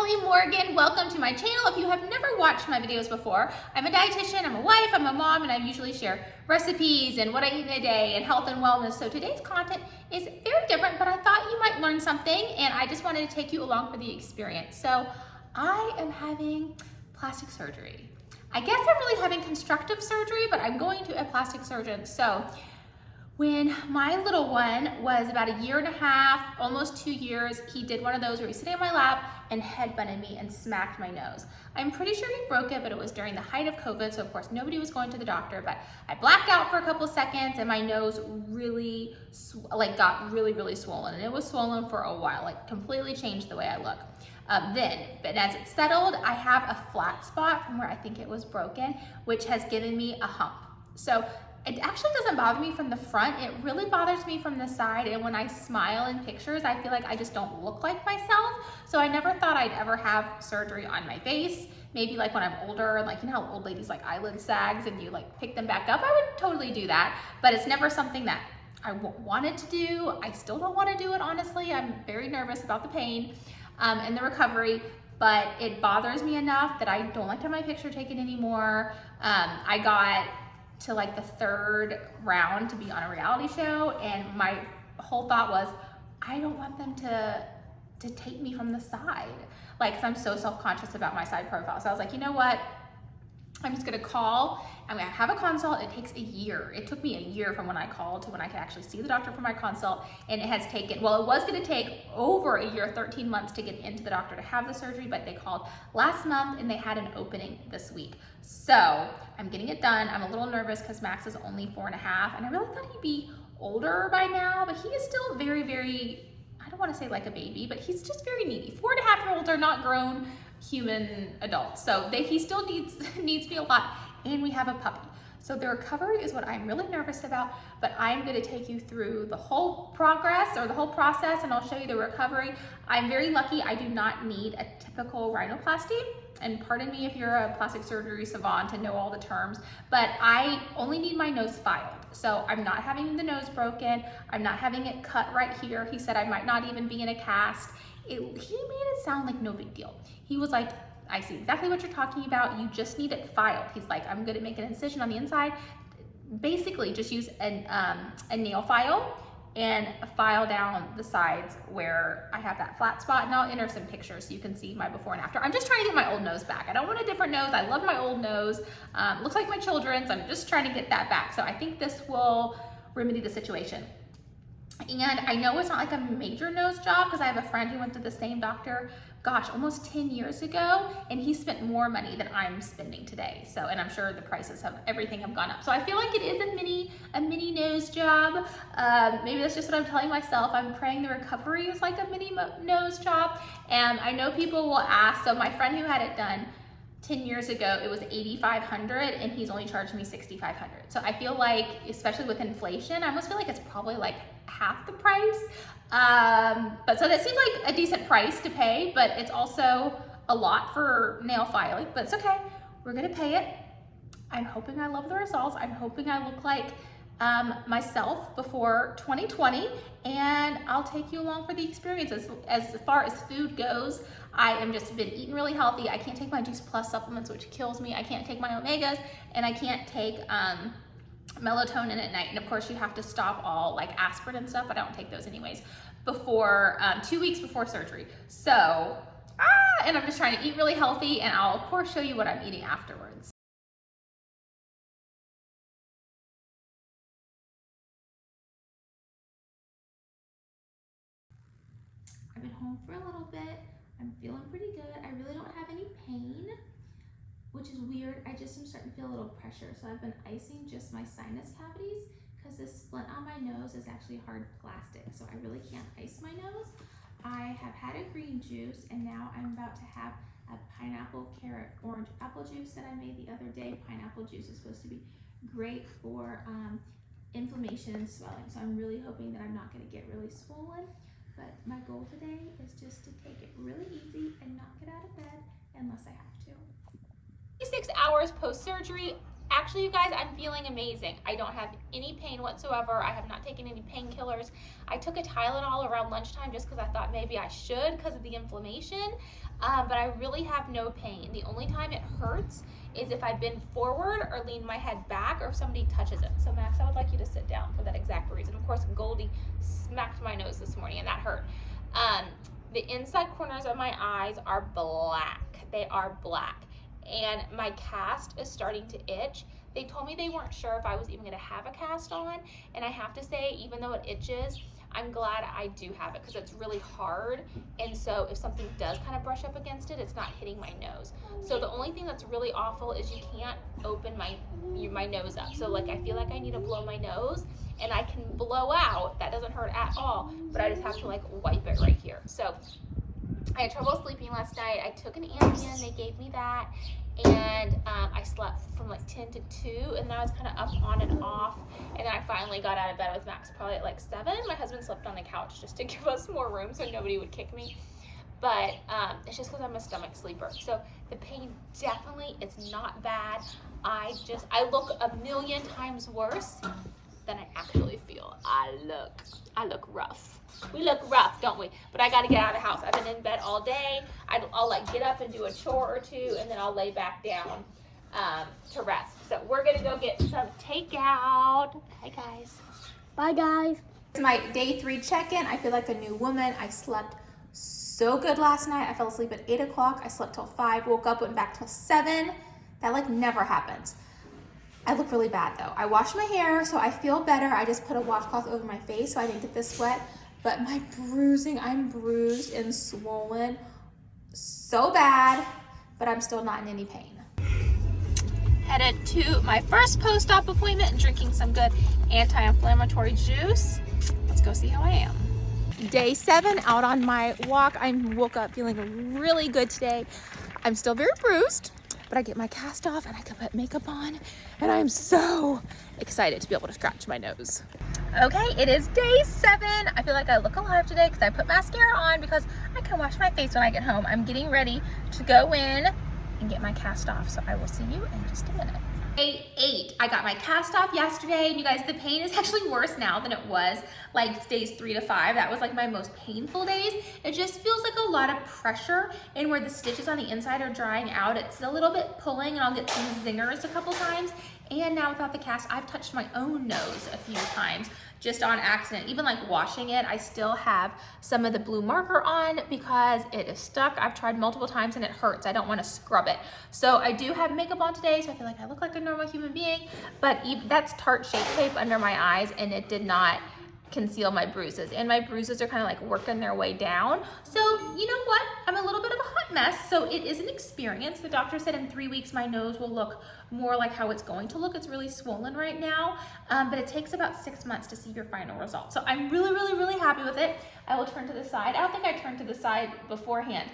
Kelli Morgan. Welcome to my channel. If you have never watched my videos before, I'm a dietitian, I'm a wife, I'm a mom, and I usually share recipes and what I eat in a day and health and wellness. So today's content is very different, but I thought you might learn something and I just wanted to take you along for the experience. So I am having plastic surgery. I guess I'm really having constructive surgery, but I'm going to a plastic surgeon. So when my little one was about 1.5 years, almost 2 years, he did one of those where he was sitting on my lap and headbutted me and smacked my nose. I'm pretty sure he broke it, but it was during the height of COVID, so of course nobody was going to the doctor, but I blacked out for a couple seconds and my nose really got really swollen, and it was swollen for a while, like completely changed the way I look. But as it settled, I have a flat spot from where I think it was broken, which has given me a hump. So it actually doesn't bother me from the front. It really bothers me from the side. And when I smile in pictures, I feel like I just don't look like myself. So I never thought I'd ever have surgery on my face. Maybe like when I'm older, like you know how old ladies like eyelid sags and you like pick them back up? I would totally do that, but it's never something that I wanted to do. I still don't want to do it, honestly. I'm very nervous about the pain and the recovery, but it bothers me enough that I don't like to have my picture taken anymore. I got to like the 3rd round to be on a reality show, and my whole thought was, I don't want them to take me from the side, like, cause I'm so self-conscious about my side profile. So I was like, you know what? I'm just gonna call, I'm gonna have a consult. It takes a year. It took me a year from when I called to when I could actually see the doctor for my consult. And it has taken, well, it was gonna take over a year, 13 months to get into the doctor to have the surgery, but they called last month and they had an opening this week. So I'm getting it done. I'm a little nervous because Max is only 4.5, and I really thought he'd be older by now, but he is still very, I don't wanna say like a baby, but he's just very needy. 4.5-year-olds are not grown human adults, so he still needs me a lot, and we have a puppy. So the recovery is what I'm really nervous about, but I'm going to take you through the whole progress or the whole process, and I'll show you the recovery. I'm very lucky. I do not need a typical rhinoplasty, and pardon me if you're a plastic surgery savant and know all the terms, but I only need my nose filed. So I'm not having the nose broken. I'm not having it cut right here. He said I might not even be in a cast. He made it sound like no big deal. He was like, I see exactly what you're talking about. You just need it filed. He's like, I'm gonna make an incision on the inside. Basically, just use a nail file and file down the sides where I have that flat spot. And I'll enter some pictures so you can see my before and after. I'm just trying to get my old nose back. I don't want a different nose. I love my old nose. Looks like my children's. I'm just trying to get that back. So I think this will remedy the situation. And I know it's not like a major nose job because I have a friend who went to the same doctor, gosh, almost 10 years ago, and he spent more money than I'm spending today. So, and I'm sure the prices of everything have gone up. So I feel like it is a mini nose job. Maybe that's just what I'm telling myself. I'm praying the recovery is like a mini nose job. And I know people will ask, so my friend who had it done 10 years ago, it was $8,500 and he's only charged me $6,500. So I feel like, especially with inflation, I almost feel like it's probably like half the price. But so that seems like a decent price to pay, but it's also a lot for nail filing, but it's okay. We're gonna pay it. I'm hoping I love the results. I'm hoping I look like myself before 2020, and I'll take you along for the experience. As far as food goes, I am just been eating really healthy. I can't take my Juice Plus supplements, which kills me. I can't take my omegas, and I can't take melatonin at night. And of course you have to stop all like aspirin and stuff, but I don't take those anyways, before 2 weeks before surgery. So, and I'm just trying to eat really healthy, and I'll of course show you what I'm eating afterwards. I've been home for a little bit. I'm feeling pretty good. I really don't have any pain, which is weird. I just am starting to feel a little pressure. So I've been icing just my sinus cavities because this splint on my nose is actually hard plastic. So I really can't ice my nose. I have had a green juice, and now I'm about to have a pineapple, carrot, orange, apple juice that I made the other day. Pineapple juice is supposed to be great for inflammation and swelling. So I'm really hoping that I'm not gonna get really swollen. But my goal today is just to take it really easy and not get out of bed unless I have to. 6 hours post-surgery, Actually, you guys, I'm feeling amazing. I don't have any pain whatsoever. I have not taken any painkillers. I took a Tylenol around lunchtime just because I thought maybe I should because of the inflammation, but I really have no pain. The only time it hurts is if I bend forward or lean my head back or if somebody touches it. So Max, I would like you to sit down for that exact reason. Of course, Goldie smacked my nose this morning and that hurt. The inside corners of my eyes are black. They are black. And my cast is starting to itch. They told me they weren't sure if I was even gonna have a cast on, and I have to say, even though it itches, I'm glad I do have it because it's really hard, and so if something does kind of brush up against it, it's not hitting my nose. So the only thing that's really awful is you can't open my nose up. So like I feel like I need to blow my nose, and I can blow out. That doesn't hurt at all, but I just have to like wipe it right here. So I had trouble sleeping last night. I took an Ambien, they gave me that, and I slept from like 10 to 2, and then I was kind of up on and off, and then I finally got out of bed with Max probably at like 7. My husband slept on the couch just to give us more room so nobody would kick me, but it's just because I'm a stomach sleeper. So the pain definitely is not bad. I look a million times worse than I actually feel. I look rough. We look rough, don't we? But I got to get out of the house. I've been in bed all day. I'll like get up and do a chore or two, and then I'll lay back down to rest. So we're gonna go get some takeout. Bye guys. Bye guys. It's my day 3 check-in. I feel like a new woman. I slept so good last night. I fell asleep at 8 o'clock. I slept till 5, woke up, went back till 7. That like never happens. I look really bad though. I washed my hair, so I feel better. I just put a washcloth over my face so I didn't get this sweat. But my bruising, I'm bruised and swollen so bad, but I'm still not in any pain. Headed to my first post-op appointment and drinking some good anti-inflammatory juice. Let's go see how I am. Day 7 out on my walk. I woke up feeling really good today. I'm still very bruised, but I get my cast off and I can put makeup on, and I'm so excited to be able to scratch my nose. Okay, it is day 7. I feel like I look alive today because I put mascara on because I can wash my face when I get home. I'm getting ready to go in and get my cast off, so I will see you in just a minute. Day 8, I got my cast off yesterday, and you guys, the pain is actually worse now than it was like days 3 to 5. That was like my most painful days. It just feels like a lot of pressure, and where the stitches on the inside are drying out, it's a little bit pulling, and I'll get some zingers a couple times. And now without the cast, I've touched my own nose a few times just on accident. Even like washing it, I still have some of the blue marker on because it is stuck. I've tried multiple times and it hurts. I don't want to scrub it. So I do have makeup on today, so I feel like I look like a normal human being, but that's Tarte Shape Tape under my eyes, and it did not conceal my bruises, and my bruises are kind of like working their way down. So you know what, I'm a little bit of a hot mess, so it is an experience. The doctor said in 3 weeks my nose will look more like how it's going to look. It's really swollen right now, but it takes about 6 months to see your final result. So I'm really happy with it. I will turn to the side. I don't think I turned to the side beforehand.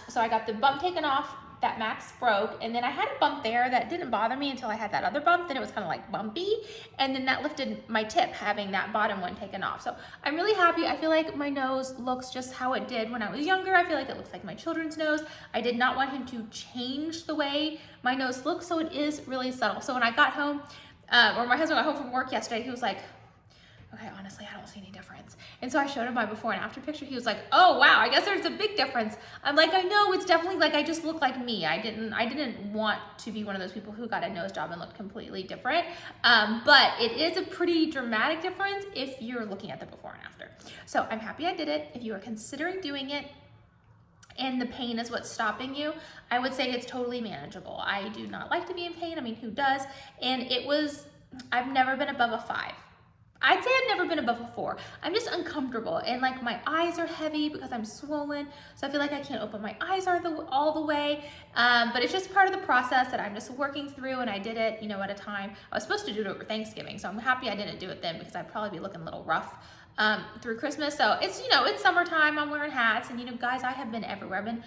So I got the bump taken off that Max broke, and then I had a bump there that didn't bother me until I had that other bump. Then it was kind of like bumpy, and then that lifted my tip having that bottom one taken off. So I'm really happy. I feel like my nose looks just how it did when I was younger. I feel like it looks like my children's nose. I did not want him to change the way my nose looks, so it is really subtle. So when I got home, or my husband got home from work yesterday, he was like, okay, honestly, I don't see any difference. And so I showed him my before and after picture. He was like, oh wow, I guess there's a big difference. I'm like, I know, it's definitely like I just look like me. I didn't want to be one of those people who got a nose job and looked completely different. But it is a pretty dramatic difference if you're looking at the before and after. So I'm happy I did it. If you are considering doing it and the pain is what's stopping you, I would say it's totally manageable. I do not like to be in pain. I mean, who does? And I've never been above a 5. I'd say I've never been above a 4. I'm just uncomfortable, and like my eyes are heavy because I'm swollen, so I feel like I can't open my eyes all the way, but it's just part of the process that I'm just working through, and I did it, you know, at a time. I was supposed to do it over Thanksgiving, so I'm happy I didn't do it then because I'd probably be looking a little rough through Christmas. So it's, you know, it's summertime, I'm wearing hats, and you know, guys, I have been everywhere. I've been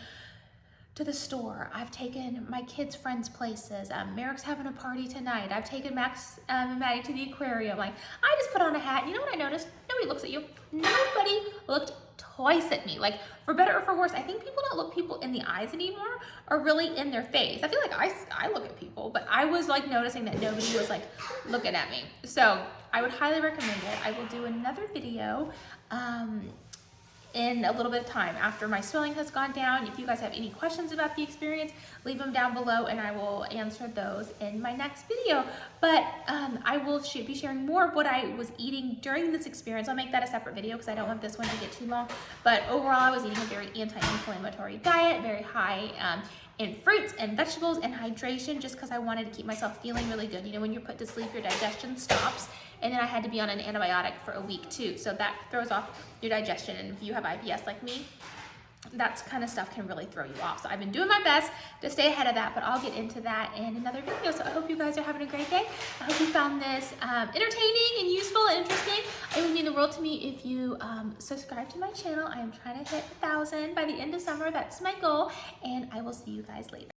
to the store. I've taken my kids' friends' places. Merrick's having a party tonight. I've taken Max and Maddie to the aquarium. Like, I just put on a hat. You know what I noticed? Nobody looks at you. Nobody looked twice at me. Like, for better or for worse, I think people don't look people in the eyes anymore, or really in their face. I feel like I look at people, but I was like noticing that nobody was like looking at me. So I would highly recommend it. I will do another video in a little bit of time after my swelling has gone down. If you guys have any questions about the experience, leave them down below and I will answer those in my next video. But I will be sharing more of what I was eating during this experience. I'll make that a separate video because I don't want this one to get too long. But overall, I was eating a very anti-inflammatory diet, very high in fruits and vegetables and hydration, just because I wanted to keep myself feeling really good. You know, when you're put to sleep, your digestion stops. And then I had to be on an antibiotic for a week too. So that throws off your digestion. And if you have IBS like me, that kind of stuff can really throw you off. So I've been doing my best to stay ahead of that, but I'll get into that in another video. So I hope you guys are having a great day. I hope you found this entertaining and useful and interesting. It would mean the world to me if you subscribe to my channel. I am trying to hit 1,000 by the end of summer. That's my goal. And I will see you guys later.